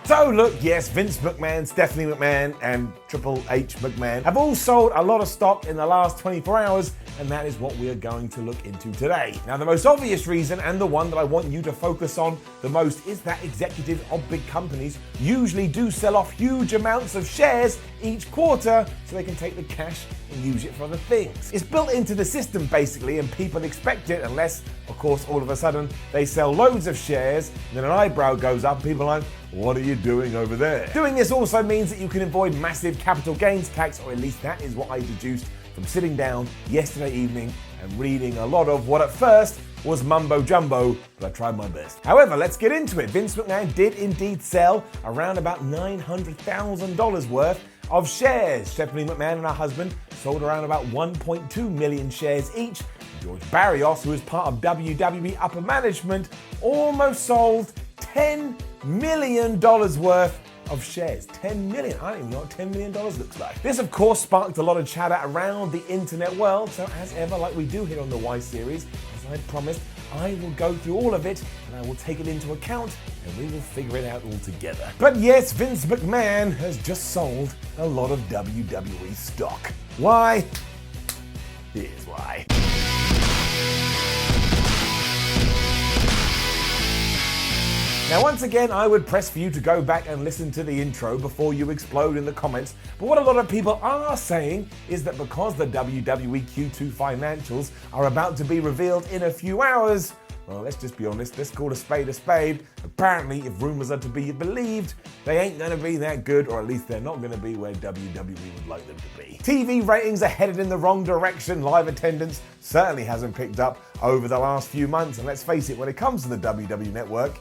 So look, yes, Vince McMahon, Stephanie McMahon, and Triple H McMahon have all sold a lot of stock in the last 24 hours, and that is what we are going to look into today. Now, the most obvious reason, and the one that I want you to focus on the most, is that executives of big companies usually do sell off huge amounts of shares each quarter so they can take the cash and use it for other things. It's built into the system basically, and people expect it unless, of course, all of a sudden they sell loads of shares and then an eyebrow goes up and people are like, what are you doing over there? Doing this also means that you can avoid massive capital gains tax, or at least that is what I deduced from sitting down yesterday evening and reading a lot of what at first was mumbo jumbo, but I tried my best. However, let's get into it. Vince McMahon did indeed sell around about $900,000 worth of shares. Stephanie McMahon and her husband sold around about 1.2 million shares each. George Barrios, who is part of WWE upper management, almost sold $10 million worth of shares. 10 million. I don't even know what $10 million looks like. This, of course, sparked a lot of chatter around the internet world. So as ever, like we do here on the Y Series, as I promised, I will go through all of it and I will take it into account and we will figure it out all together. But yes, Vince McMahon has just sold a lot of WWE stock. Why? Here's why. Now, once again, I would press for you to go back and listen to the intro before you explode in the comments. But what a lot of people are saying is that because the WWE Q2 financials are about to be revealed in a few hours, well, let's just be honest, let's call a spade a spade. Apparently, if rumors are to be believed, they ain't gonna be that good, or at least they're not gonna be where WWE would like them to be. TV ratings are headed in the wrong direction. Live attendance certainly hasn't picked up over the last few months. And let's face it, when it comes to the WWE network,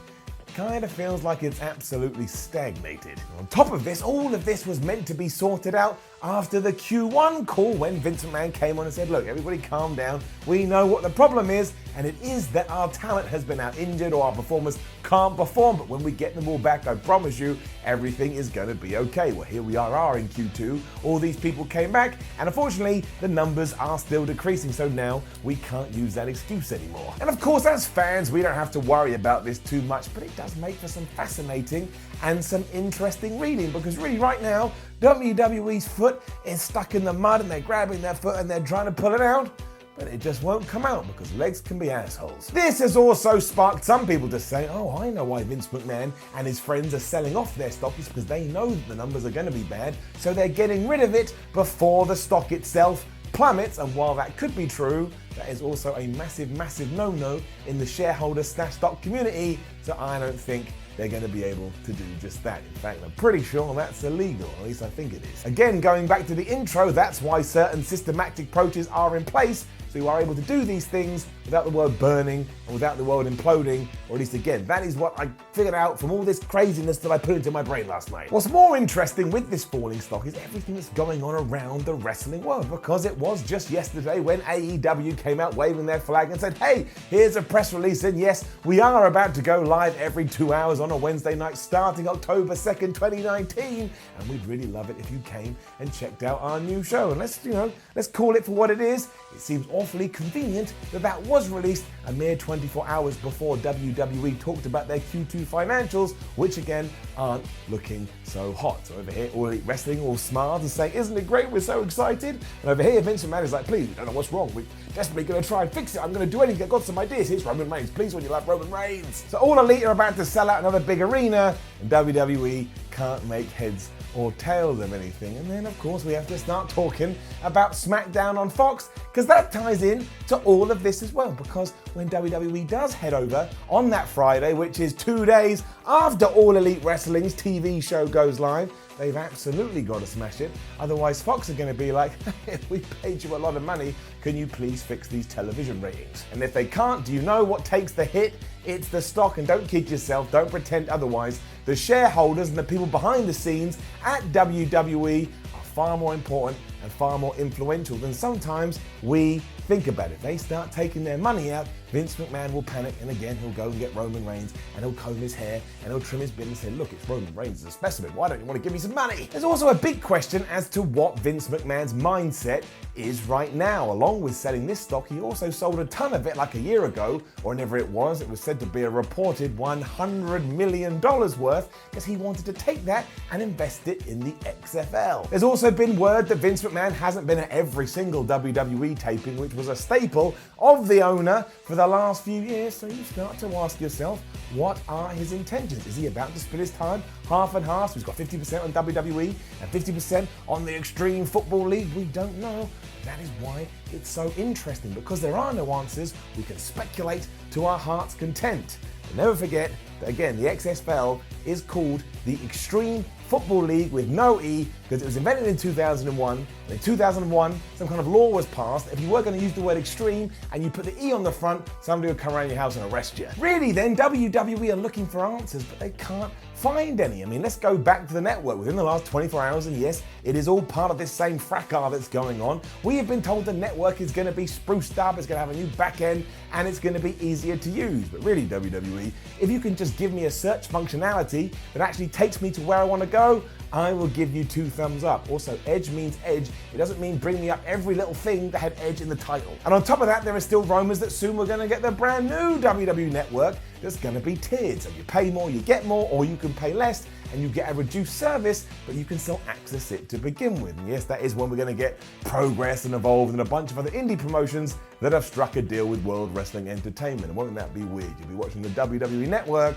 kind of feels like it's absolutely stagnated. On top of this, all of this was meant to be sorted out after the Q1 call when Vince McMahon came on and said, look, everybody calm down. We know what the problem is, and it is that our talent has been out injured or our performers can't perform, but when we get them all back, I promise you, everything is going to be okay. Well, here we are in Q2. All these people came back, and unfortunately, the numbers are still decreasing, so now we can't use that excuse anymore. And of course, as fans, we don't have to worry about this too much, but it does make for some fascinating and some interesting reading, because really right now, WWE's foot is stuck in the mud and they're grabbing their foot and they're trying to pull it out, but it just won't come out because legs can be assholes. This has also sparked some people to say, oh, I know why Vince McMahon and his friends are selling off their stock. It's because they know that the numbers are going to be bad, so they're getting rid of it before the stock itself plummets. And while that could be true, that is also a massive, massive no-no in the shareholder / stock community, so I don't think they're going to be able to do just that. In fact, I'm pretty sure that's illegal, at least I think it is. Again, going back to the intro, that's why certain systematic approaches are in place, so you are able to do these things without the world burning and without the world imploding, or at least again, that is what I figured out from all this craziness that I put into my brain last night. What's more interesting with this falling stock is everything that's going on around the wrestling world, because it was just yesterday when AEW came out waving their flag and said, hey, here's a press release, and yes, we are about to go live every 2 hours on a Wednesday night starting October 2nd, 2019, and we'd really love it if you came and checked out our new show. And let's call it for what it is. It seems awfully convenient that was released a mere 24 hours before WWE talked about their Q2 financials, which again aren't looking so hot. So over here, All Elite Wrestling all smiles and saying, isn't it great, we're so excited. And over here, Vince McMahon is like, please, we don't know what's wrong. We're desperately going to try and fix it. I'm going to do anything. I've got some ideas. Here's Roman Reigns. Please, when you love Roman Reigns. So All Elite are about to sell out another big arena, and WWE can't make heads or tails of anything. And then, of course, we have to start talking about SmackDown on Fox, because that ties in to all of this as well. Because when WWE does head over on that Friday, which is 2 days after All Elite Wrestling's TV show goes live, they've absolutely got to smash it. Otherwise, Fox are going to be like, if we paid you a lot of money, can you please fix these television ratings? And if they can't, do you know what takes the hit? It's the stock, and don't kid yourself, don't pretend otherwise. The shareholders and the people behind the scenes at WWE are far more important and far more influential than sometimes we think about it. They start taking their money out, Vince McMahon will panic, and again he'll go and get Roman Reigns, and he'll comb his hair, and he'll trim his beard and say, look, it's Roman Reigns as a specimen, why don't you want to give me some money? There's also a big question as to what Vince McMahon's mindset is right now. Along with selling this stock, he also sold a ton of it like a year ago, or whenever it was. It was said to be a reported $100 million worth, because he wanted to take that and invest it in the XFL. There's also been word that Vince McMahon hasn't been at every single WWE taping, which was a staple of the owner for the last few years, so you start to ask yourself, what are his intentions? Is he about to split his time half and half? So he's got 50% on WWE and 50% on the Extreme Football League? We don't know. That is why it's so interesting, because there are no answers. We can speculate to our heart's content. But never forget that, again, the XFL is called the Extreme Football League with no E, because it was invented in 2001. And in 2001, some kind of law was passed. If you were going to use the word extreme and you put the E on the front, somebody would come around your house and arrest you. Really then, WWE are looking for answers, but they can't find any. I mean, let's go back to the network within the last 24 hours, and yes, it is all part of this same fracas that's going on. We have been told the network is going to be spruced up, it's going to have a new back end, and it's going to be easier to use. But really, WWE, if you can just give me a search functionality that actually takes me to where I want to go, I will give you 2 thumbs up. Also, Edge means edge. It doesn't mean bring me up every little thing that had Edge in the title. And on top of that, there are still rumors that soon we're going to get the brand new WWE network that's going to be tiered. So you pay more, you get more, or you can pay less and you get a reduced service, but you can still access it to begin with. And yes, that is when we're going to get Progress and Evolve and a bunch of other indie promotions that have struck a deal with World Wrestling Entertainment. And won't that be weird? You'll be watching the WWE network,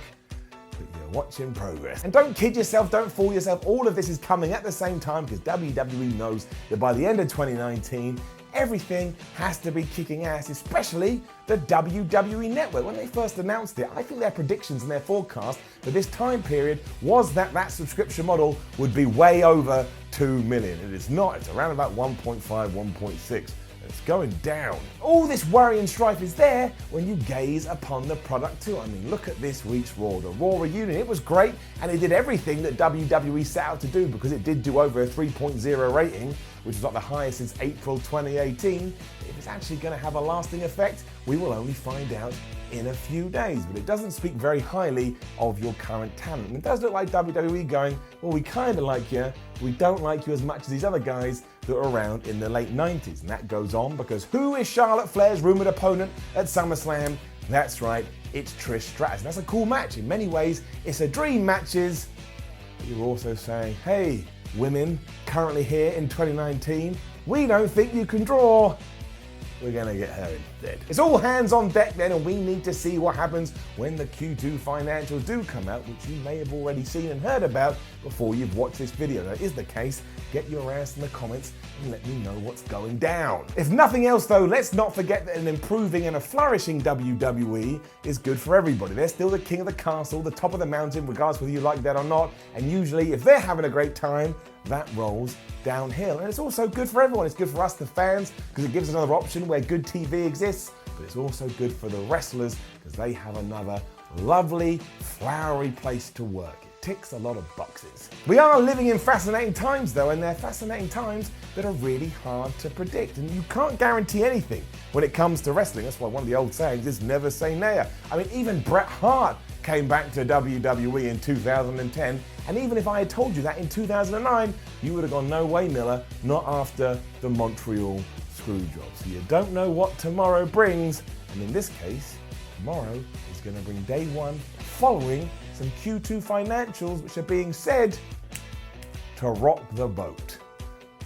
but you're watching Progress. And don't kid yourself, don't fool yourself. All of this is coming at the same time, because WWE knows that by the end of 2019, everything has to be kicking ass, especially the WWE Network. When they first announced it, I think their predictions and their forecast for this time period was that that subscription model would be way over 2 million. It is not, it's around about 1.5, 1.6. It's going down. All this worry and strife is there when you gaze upon the product too. I mean, look at this week's Raw, the Raw reunion. It was great, and it did everything that WWE set out to do, because it did do over a 3.0 rating, which is like the highest since April 2018. If it's actually going to have a lasting effect, we will only find out in a few days. But it doesn't speak very highly of your current talent. And it does look like WWE going, well, we kind of like you, we don't like you as much as these other guys that were around in the late 90s. And that goes on because who is Charlotte Flair's rumored opponent at SummerSlam? That's right, it's Trish Stratus. And that's a cool match. In many ways, it's a dream matches. But you're also saying, hey, women currently here in 2019, we don't think you can draw. We're going to get her instead. It's all hands on deck then, and we need to see what happens when the Q2 financials do come out, which you may have already seen and heard about before you've watched this video. If that is the case, get your ass in the comments and let me know what's going down. If nothing else though, let's not forget that an improving and a flourishing WWE is good for everybody. They're still the king of the castle, the top of the mountain, regardless whether you like that or not. And usually if they're having a great time, that rolls downhill. And it's also good for everyone. It's good for us, the fans, because it gives us another option where good TV exists, but it's also good for the wrestlers because they have another lovely, flowery place to work. It ticks a lot of boxes. We are living in fascinating times though, and they're fascinating times that are really hard to predict. And you can't guarantee anything when it comes to wrestling. That's why one of the old sayings is never say never. I mean, even Bret Hart came back to WWE in 2010, and even if I had told you that in 2009, you would have gone, no way, Miller, not after the Montreal Screwjob. So you don't know what tomorrow brings, and in this case, tomorrow is going to bring day one following some Q2 financials which are being said to rock the boat.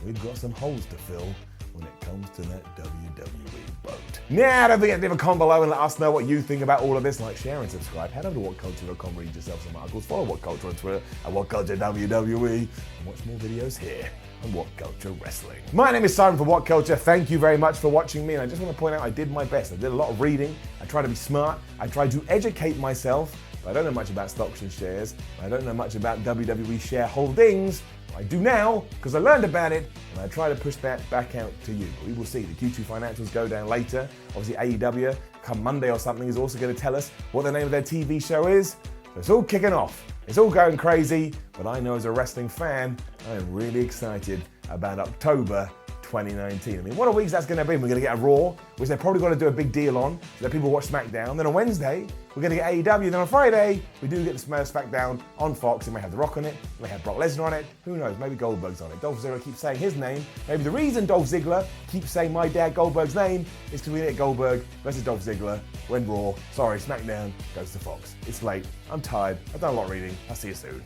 We've got some holes to fill when it comes to that WWE boat. Now, don't forget to leave a comment below and let us know what you think about all of this. Like, share, and subscribe. Head over to WhatCulture.com, read yourself some articles. Follow WhatCulture on Twitter at WhatCulture WWE, and watch more videos here on WhatCulture Wrestling. My name is Simon for WhatCulture. Thank you very much for watching me, and I just want to point out I did my best. I did a lot of reading. I tried to be smart. I tried to educate myself. I don't know much about stocks and shares. I don't know much about WWE shareholdings. I do now because I learned about it, and I try to push that back out to you. But we will see. The Q2 financials go down later. Obviously, AEW, come Monday or something, is also going to tell us what the name of their TV show is. So it's all kicking off. It's all going crazy. But I know as a wrestling fan, I am really excited about October 2019. I mean, what a week that's going to be. We're going to get a Raw, which they're probably going to do a big deal on, so that people watch SmackDown. Then on Wednesday, we're going to get AEW. Then on Friday, we do get the SmackDown on Fox. It may have The Rock on it. It may have Brock Lesnar on it. Who knows? Maybe Goldberg's on it. Dolph Ziggler keeps saying his name. Maybe the reason Dolph Ziggler keeps saying my dad Goldberg's name is because we get Goldberg versus Dolph Ziggler when SmackDown goes to Fox. It's late. I'm tired. I've done a lot of reading. I'll see you soon.